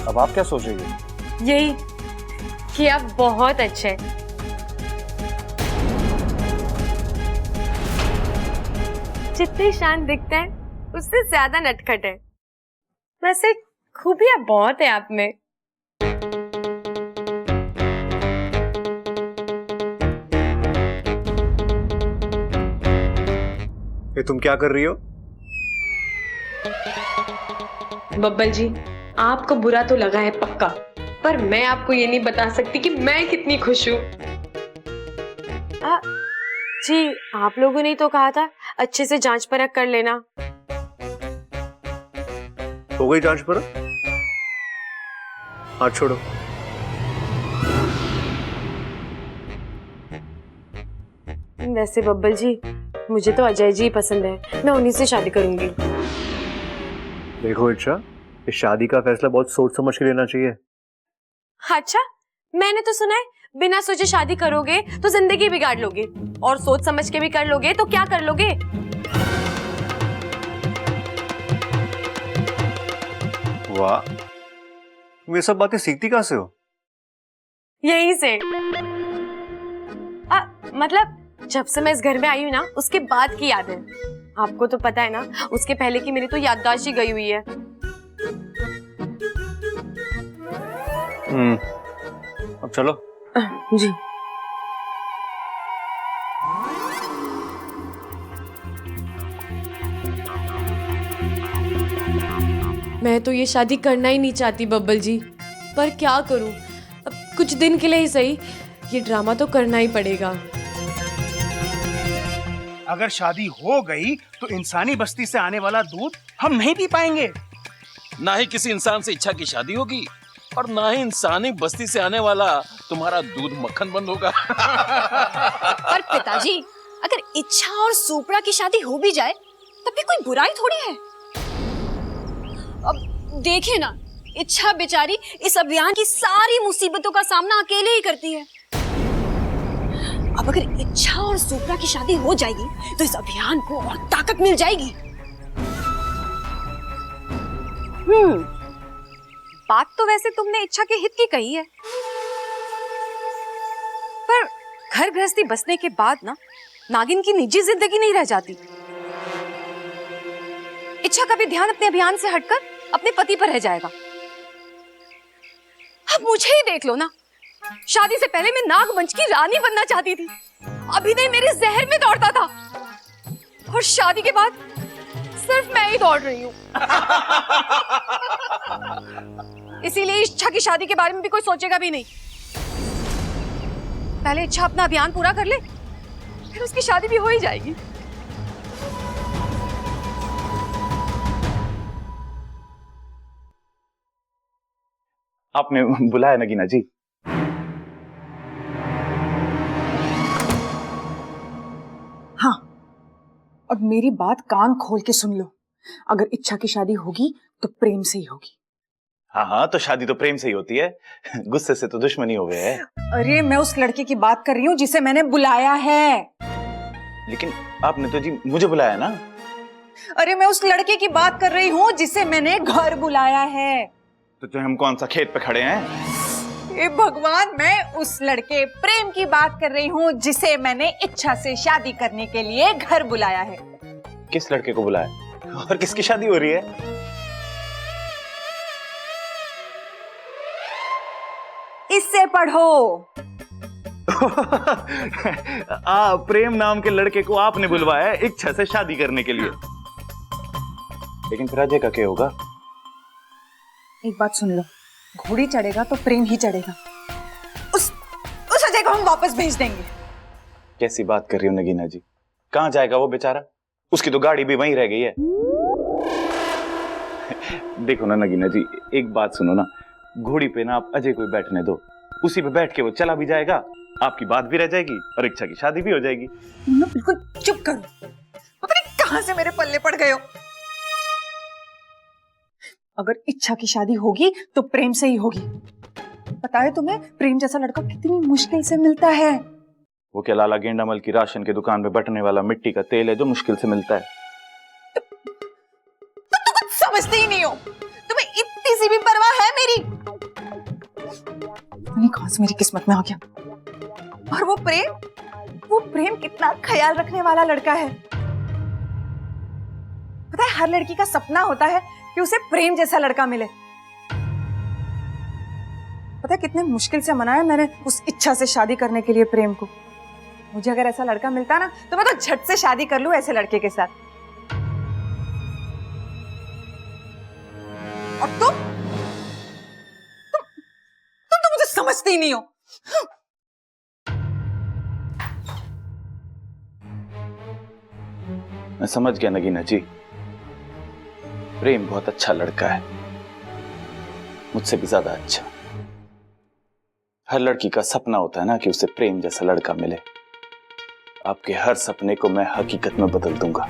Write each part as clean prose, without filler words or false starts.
अब आप क्या सोचेंगे? यही कि आप बहुत अच्छे हैं। जितने शांत दिखते हैं उससे ज्यादा नटखट है। वैसे खूबियां बहुत है आप में। ये तुम क्या कर रही हो? बब्बल जी, आपको बुरा तो लगा है पक्का, पर मैं आपको ये नहीं बता सकती कि मैं कितनी खुश हूँ। जी, आप लोगों ने तो कहा था अच्छे से जांच परख कर लेना। हो गई जांच परख? हाथ छोड़ो। वैसे बब्बल जी, मुझे तो अजय जी पसंद है, मैं उन्हीं से शादी करूंगी। देखो इच्छा, इस शादी का फैसला बहुत सोच समझ के लेना चाहिए। अच्छा, मैंने तो सुना है बिना सोचे शादी करोगे तो जिंदगी बिगाड़ लोगे, और सोच समझ के भी कर लोगे तो क्या कर लोगे? वाह, तुम ये सब बातें सीखती कहां से हो? यहीं से। मतलब जब से मैं इस घर में आई हूँ ना, उसके बाद की याद है। आपको तो पता है ना, उसके पहले की मेरी तो याददाश्त ही गई हुई है। अब चलो। जी। मैं तो ये शादी करना ही नहीं चाहती बब्बल जी, पर क्या करूं? अब कुछ दिन के लिए ही सही, ये ड्रामा तो करना ही पड़ेगा। अगर शादी हो गई तो इंसानी बस्ती से आने वाला दूध हम नहीं पी पाएंगे। ना ही किसी इंसान से इच्छा की शादी होगी और ना ही इंसानी बस्ती से आने वाला तुम्हारा दूध मक्खन बंद होगा। पर पिताजी, अगर इच्छा और सुपड़ा की शादी हो भी जाए तब भी कोई बुराई थोड़ी है। अब देखिए ना, इच्छा बेचारी इस अभियान की सारी मुसीबतों का सामना अकेले ही करती है। अब अगर इच्छा और सुपड़ा की शादी हो जाएगी तो इस अभियान को और ताकत मिल जाएगी। बात तो वैसे तुमने इच्छा के हित की कही है, पर घर गृहस्थी बसने के बाद ना नागिन की निजी जिंदगी नहीं रह जाती। इच्छा का भी ध्यान अपने अभियान से हटकर अपने पति पर रह जाएगा। अब मुझे ही देख लो ना, शादी से पहले मैं नागमंच की रानी बनना चाहती थी, अभिनय मेरे जहर में दौड़ता था, और शादी के बाद सिर्फ मैं ही दौड़ रही हूँ। इसीलिए इच्छा की शादी के बारे में भी कोई सोचेगा भी नहीं। पहले इच्छा अपना अभियान पूरा कर ले, फिर उसकी शादी भी हो ही जाएगी। आपने बुलाया नगीना जी? हाँ, और मेरी बात कान खोल के सुन लो। अगर इच्छा की शादी होगी तो प्रेम से ही होगी। हाँ हाँ, तो शादी तो प्रेम से ही होती है, गुस्से से तो दुश्मनी हो गए है। अरे मैं उस लड़के की बात कर रही हूँ जिसे मैंने बुलाया है। लेकिन आपने तो जी मुझे बुलाया ना। अरे मैं उस लड़के की बात कर रही हूँ जिसे मैंने घर बुलाया है। तो हम कौन सा खेत पे खड़े हैं? हे भगवान, मैं उस लड़के प्रेम की बात कर रही हूँ जिसे मैंने इच्छा से शादी करने के लिए घर बुलाया है। किस लड़के को बुलाया और किसकी शादी हो रही है? इससे पढ़ो। प्रेम नाम के लड़के को आपने बुलवाया है इच्छा से शादी करने के लिए। लेकिन फिर अजय का क्या होगा? एक बात सुन लो, घोड़ी चढ़ेगा तो प्रेम ही चढ़ेगा। उस अजय को हम वापस भेज देंगे। कैसी बात कर रही हो नगीना जी? कहां जाएगा वो बेचारा? उसकी तो गाड़ी भी वहीं रह गई है। देखो ना नगीना जी, एक बात सुनो ना, घोड़ी पे ना आप अजय को बैठने दो, उसी पे बैठ के वो चला भी जाएगा, आपकी बात भी रह जाएगी और इच्छा की शादी भी हो जाएगी। बिल्कुल चुप करो, पता नहीं कहां से मेरे पल्ले पड़ गए हो। अगर इच्छा की शादी होगी तो प्रेम से ही होगी। पता है तुम्हें, प्रेम जैसा लड़का कितनी मुश्किल से मिलता है। वो क्या लाला गेंडामल की राशन की दुकान पे बटने वाला मिट्टी का तेल है जो मुश्किल से मिलता है। तुम तो कुछ समझते ही नहीं हो। तुम्हें इतनी सी भी परवाह है मेरी? आज मेरी किस्मत में आ गया। और वो प्रेम कितना ख्याल रखने वाला लड़का है। पता है, हर लड़की का सपना होता है कि उसे प्रेम जैसा लड़का मिले। पता है कितने मुश्किल से मनाया मैंने उस इच्छा से शादी करने के लिए प्रेम को। मुझे अगर ऐसा लड़का मिलता ना तो मैं तो झट से शादी कर लूं ऐसे लड़के के साथ। और तुम तो मुझे समझते ही नहीं हो। मैं समझ गया नगीना जी, प्रेम बहुत अच्छा लड़का है, मुझसे भी ज्यादा अच्छा। हर लड़की का सपना होता है ना कि उसे प्रेम जैसा लड़का मिले। आपके हर सपने को मैं हकीकत में बदल दूंगा।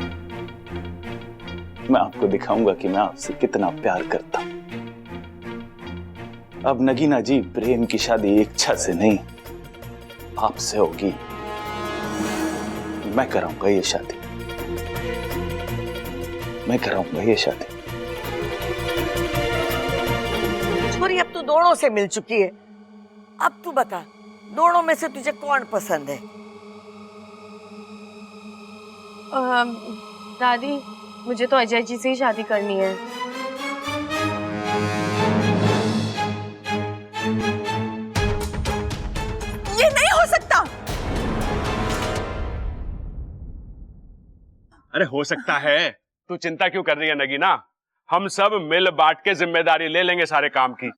मैं आपको दिखाऊंगा कि मैं आपसे कितना प्यार करता हूं। अब नगीना जी, प्रेम की शादी इच्छा से नहीं, आपसे होगी। मैं कराऊंगा ये शादी, मैं कराऊंगा ये शादी। छोरी, अब तू दोनों से मिल चुकी है। अब तू बता, दोनों में से तुझे कौन पसंद है? दादी, मुझे तो अजय जी से ही शादी करनी है। ये नहीं हो सकता। अरे हो सकता है, तू चिंता क्यों कर रही है नगीना? हम सब मिल बांट के जिम्मेदारी ले लेंगे सारे काम की।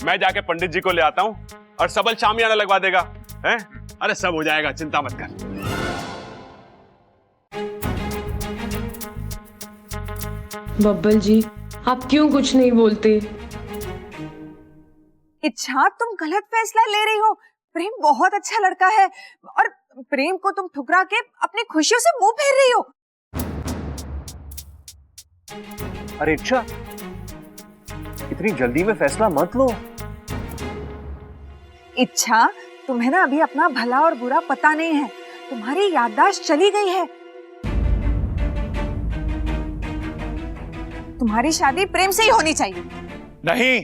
मैं जाके पंडित जी को ले आता हूं और सबल शामियाना लगवा देगा, हैं? अरे सब हो जाएगा, चिंता मत कर। बब्बल जी, आप क्यों कुछ नहीं बोलते? इच्छा, तुम गलत फैसला ले रही हो। प्रेम बहुत अच्छा लड़का है और प्रेम को तुम ठुकरा के अपनी खुशियों से मुंह फेर रही हो। अरे इच्छा, इतनी जल्दी में फैसला मत लो। इच्छा, तुम्हें ना अभी अपना भला और बुरा पता नहीं है। तुम्हारी याददाश्त चली गई है। तुम्हारी शादी प्रेम से ही होनी चाहिए। नहीं,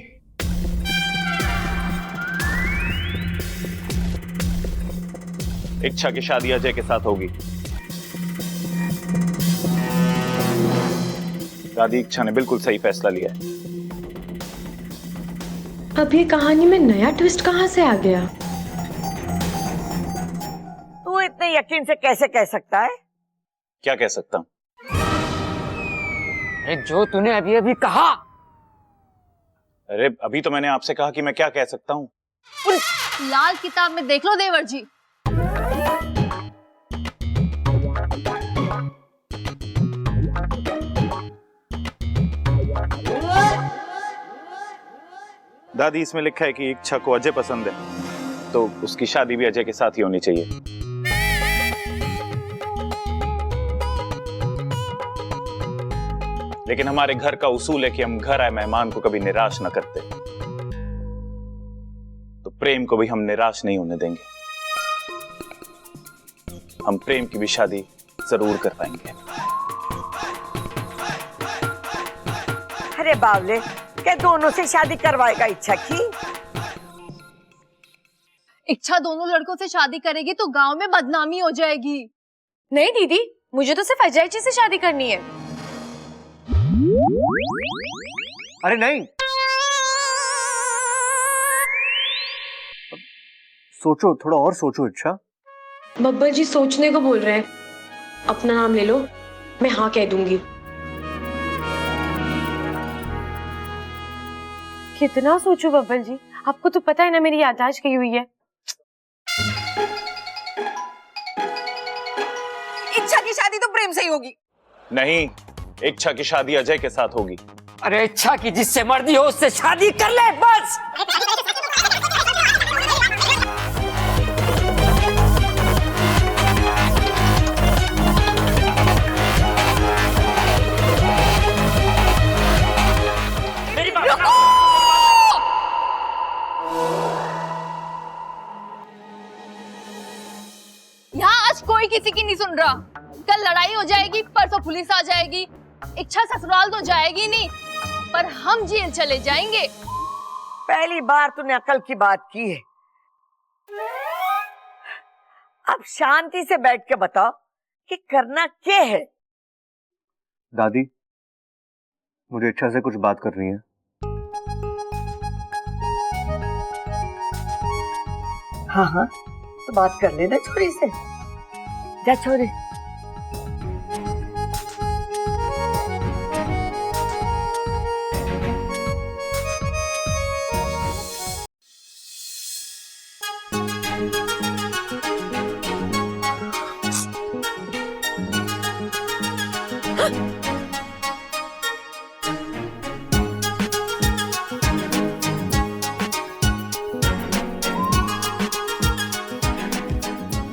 इच्छा की शादी अजय के साथ होगी। दादी, इच्छा ने बिल्कुल सही फैसला लिया है। अब ये कहानी में नया ट्विस्ट कहाँ से आ गया? तू इतने यकीन से कैसे कह सकता है? क्या कह सकता हूं? अरे जो तूने अभी अभी कहा। अरे अभी तो मैंने आपसे कहा कि मैं क्या कह सकता हूं। लाल किताब में देख लो देवर जी। दादी, इसमें लिखा है कि इच्छा को अजय पसंद है, तो उसकी शादी भी अजय के साथ ही होनी चाहिए। लेकिन हमारे घर का उसूल है कि हम घर आए मेहमान को कभी निराश ना करते, तो प्रेम को भी हम निराश नहीं होने देंगे। हम प्रेम की भी शादी जरूर कर पाएंगे। अरे बावले, क्या दोनों से शादी करवाएगा इच्छा की? इच्छा दोनों लड़कों से शादी करेगी तो गांव में बदनामी हो जाएगी। नहीं दीदी, मुझे तो सिर्फ अजय जी से शादी करनी है। अरे नहीं, सोचो, थोड़ा और सोचो इच्छा। बब्बल जी सोचने को बोल रहे हैं। अपना नाम ले लो, मैं हाँ कह दूंगी। कितना सोचो बब्बल जी, आपको तो पता है ना मेरी याददाश्त गई हुई है। इच्छा की शादी तो प्रेम से ही होगी। नहीं, इच्छा की शादी अजय के साथ होगी। अरे इच्छा की जिससे मर्जी हो उससे शादी कर ले बस। मेरी बात यहाँ आज कोई किसी की नहीं सुन रहा। कल लड़ाई हो जाएगी, परसों पुलिस आ जाएगी। इच्छा ससुराल तो जाएगी नहीं। पर हम जेल चले जाएंगे। पहली बार तूने अकल की बात की है। अब शांति से बैठ के बताओ कि करना क्या है। दादी, मुझे इच्छा से कुछ बात करनी है। हाँ हाँ, तो बात कर लेना छोरी से। जा छोरी।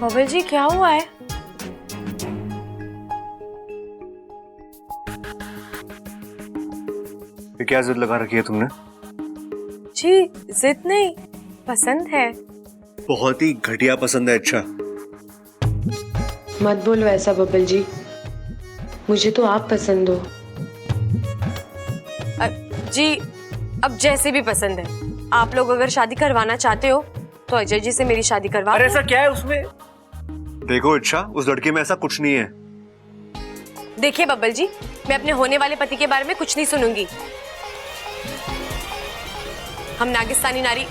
बबल जी क्या हुआ है? ये क्या जिद लगा रखी है तुमने? जी जिद नहीं, पसंद है। बहुत ही घटिया पसंद है। अच्छा मत बोलो ऐसा बबल जी, मुझे तो आप पसंद हो। जी अब जैसे भी पसंद है, आप लोग अगर शादी करवाना चाहते हो तो अजय जी से मेरी शादी करवा। अरे ऐसा क्या है उसमें? देखो इच्छा, उस लड़की में ऐसा कुछ नहीं है। देखिए बब्बल जी, मैं अपने होने वाले पति के बारे में कुछ नहीं सुनूंगी। हम नागिस्तानी नारी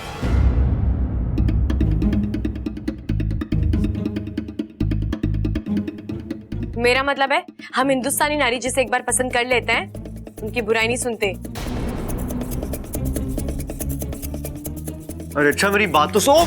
मेरा मतलब है हम हिंदुस्तानी नारी जिसे एक बार पसंद कर लेते हैं उनकी बुराई नहीं सुनते। अरे अच्छा मेरी बात तो सुनो।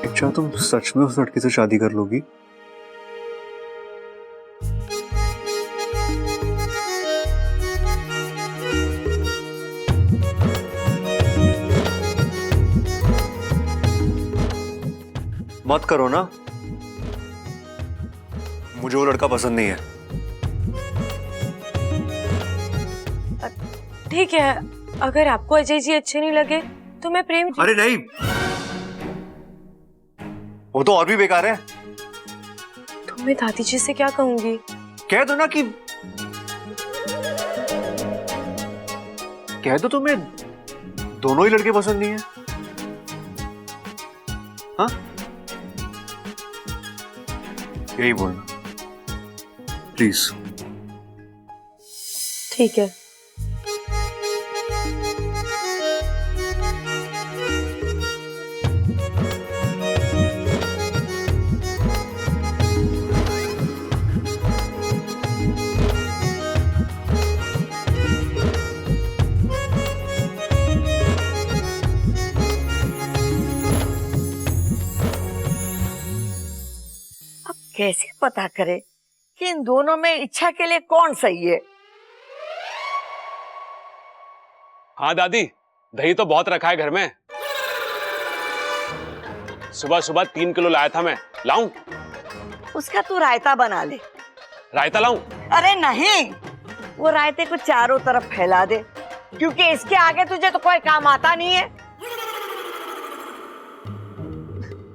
अच्छा तुम सच में उस लड़की से शादी कर लोगी? मत करो ना, मुझे वो लड़का पसंद नहीं है। ठीक है, अगर आपको अजय जी अच्छे नहीं लगे तो मैं प्रेम जी। अरे नहीं, वो तो और भी बेकार है। तो मैं दादी जी से क्या कहूंगी? कह दो ना कि कह दो तुम्हें दोनों ही लड़के पसंद नहीं है। हाँ यही बोलना प्लीज। ठीक है। कैसे पता करे कि इन दोनों में इच्छा के लिए कौन सही है? हाँ दादी, दही तो बहुत रखा है घर में। सुबह सुबह 3 किलो लाया था मैं। लाऊं? उसका तू रायता बना ले। रायता लाऊं? अरे नहीं, वो रायते को चारों तरफ फैला दे, क्योंकि इसके आगे तुझे तो कोई काम आता नहीं है।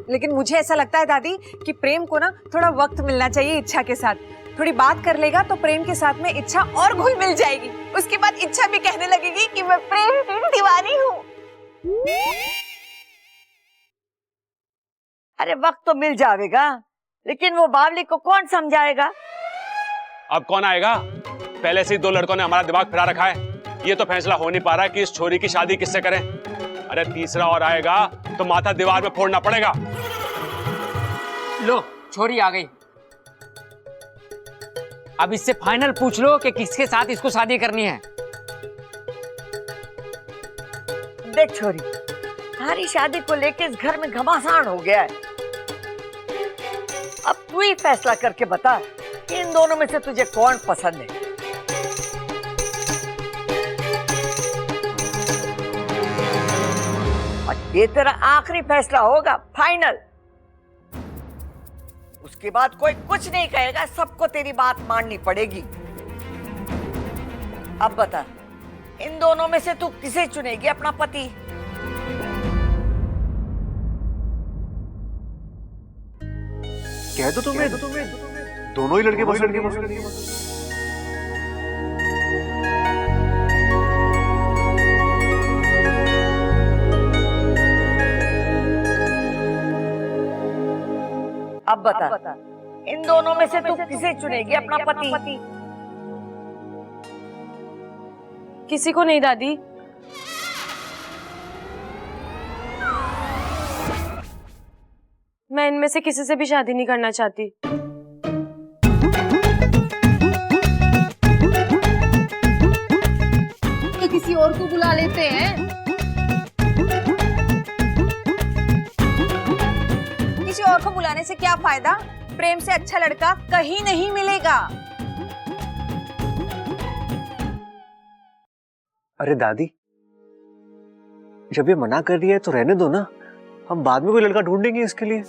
लेकिन मुझे ऐसा लगता है दादी कि प्रेम को ना थोड़ा वक्त मिलना चाहिए इच्छा के साथ। थोड़ी बात कर लेगा तो प्रेम के साथ में इच्छा और घुल मिल जाएगी। उसके बाद इच्छा भी कहने लगेगी कि मैं प्रेम की दीवानी हूँ। अरे वक्त तो मिल जाएगा, लेकिन वो बावली को कौन समझाएगा? अब कौन आएगा? पहले से ही 2 लड़कों ने हमारा दिमाग फिरा रखा है। ये तो फैसला हो नहीं पा रहा कि इस छोरी की शादी किससे करें। अरे तीसरा और आएगा तो माथा दीवार में फोड़ना पड़ेगा। लो छोरी आ गई। अब इससे फाइनल पूछ लो कि किसके साथ इसको शादी करनी है। देख छोरी, तुम्हारी शादी को लेके इस घर में घमासान हो गया है। अब तू ही फैसला करके बता कि इन दोनों में से तुझे कौन पसंद है। और ये तेरा आखिरी फैसला होगा, फाइनल। उसके बाद कोई कुछ नहीं कहेगा, सबको तेरी बात माननी पड़ेगी। अब बता, इन दोनों में से तू किसे चुनेगी अपना पति? कह दो तुम्हें दोनों ही लड़के पसंद के अब बता, इन दोनों में से तू किसे चुनेगी अपना पति? किसी को नहीं दादी। मैं इनमें से किसी से भी शादी नहीं करना चाहती। तो किसी और को बुला लेते हैं। किसी और को बुलाने से क्या फायदा? प्रेम से अच्छा लड़का कहीं नहीं मिलेगा। अरे दादी, जब ये मना कर रही है तो रहने दो ना, हम बाद में कोई लड़का ढूंढेंगे इसके लिए।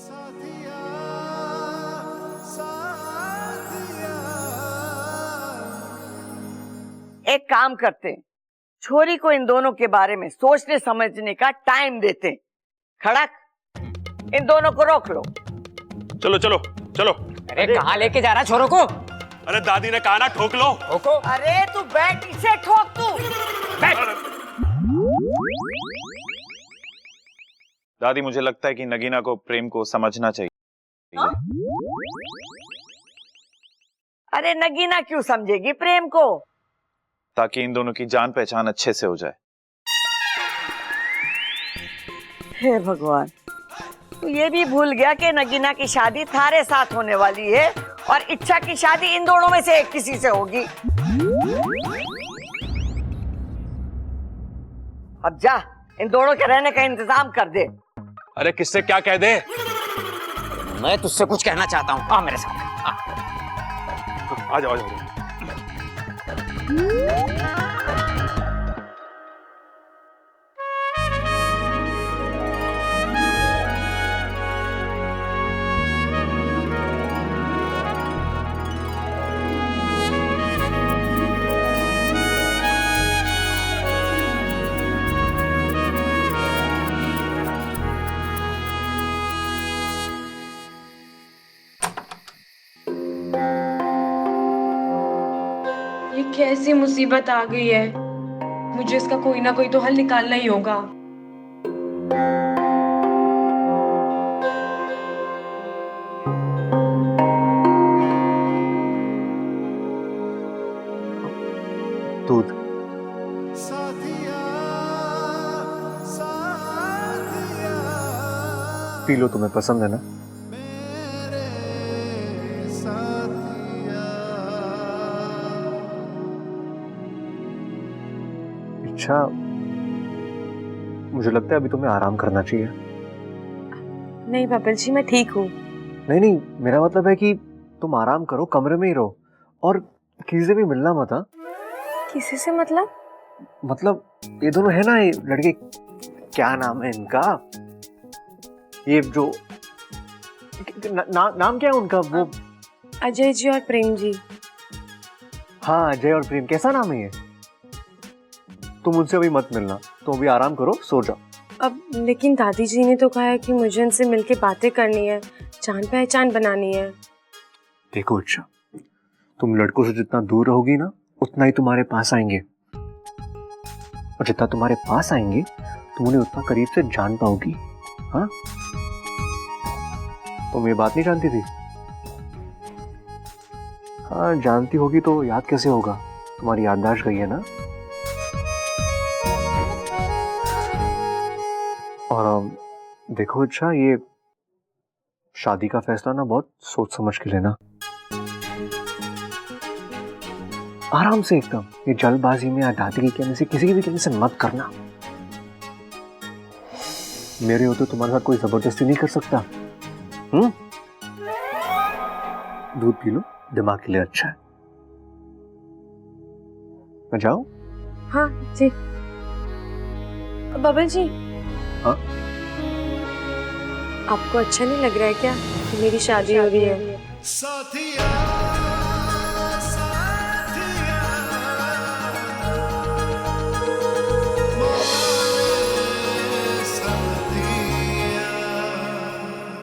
एक काम करते हैं, छोरी को इन दोनों के बारे में सोचने समझने का टाइम देते हैं। खड़क, इन दोनों को रोक लो। चलो चलो चलो। अरे कहाँ लेके जा रहा छोरों को? अरे दादी ने कहा ना ठोक लो। ठोको। अरे तू बैठ, इसे ठोक तू। दादी, मुझे लगता है कि नगीना को प्रेम को समझना चाहिए। अरे नगीना क्यों समझेगी प्रेम को? ताकि इन दोनों की जान पहचान अच्छे से हो जाए। हे भगवान, तू ये भी भूल गया कि नगीना की शादी थारे साथ होने वाली है और इच्छा की शादी इन दोनों में से एक किसी से होगी। अब जा, इन दोनों के रहने का इंतजाम कर दे। अरे किससे क्या कह दे? मैं तुझसे कुछ कहना चाहता हूँ, आ मेरे साथ। आ जाओ आ जाओ। कैसी मुसीबत आ गई है, मुझे इसका कोई ना कोई तो हल निकालना ही होगा। दूध पी लो, तुम्हें पसंद है ना? अच्छा, मुझे लगता है अभी तुम्हें आराम करना चाहिए। नहीं बबल जी, मैं ठीक हूँ। नहीं नहीं, मेरा मतलब है कि तुम आराम करो, कमरे में ही रहो और किसी से भी मिलना मत। हाँ, किसी से मतलब? मतलब ये दोनों है ना, ये लड़के, क्या नाम है इनका, ये जो नाम क्या है उनका, वो अजय जी और प्रेम जी। हाँ, अजय और प्रेम, कैसा नाम है ये? तुम उनसे अभी मत मिलना, तुम अभी आराम करो, सो जाओ। अब लेकिन दादी जी ने तो कहा है कि मुझे उनसे मिलके बातें करनी है, जान पहचान बनानी है। देखो अच्छा, तुम लड़कों से जितना दूर रहोगी ना, उतना ही तुम्हारे पास आएंगे, और जितना तुम्हारे पास आएंगे तुम उन्हें उतना करीब से जान पाओगी। हाँ, तुम ये बात नहीं जानती थी? हाँ, जानती होगी तो याद कैसे होगा, तुम्हारी याददाश्त गई है ना। और देखो अच्छा, ये शादी का फैसला ना बहुत सोच समझ के लेना, आराम से एकदम, ये जल्दबाजी में या दादी के कहने से, किसी के भी कहने से मत करना। मेरे हो तो तुम्हारे साथ कोई जबरदस्ती नहीं कर सकता। दूध पी लो, दिमाग के लिए अच्छा है। मैं जाऊं? हाँ जी। बबल जी, हाँ? आपको अच्छा नहीं लग रहा है क्या कि मेरी शादी हो रही है? साथिया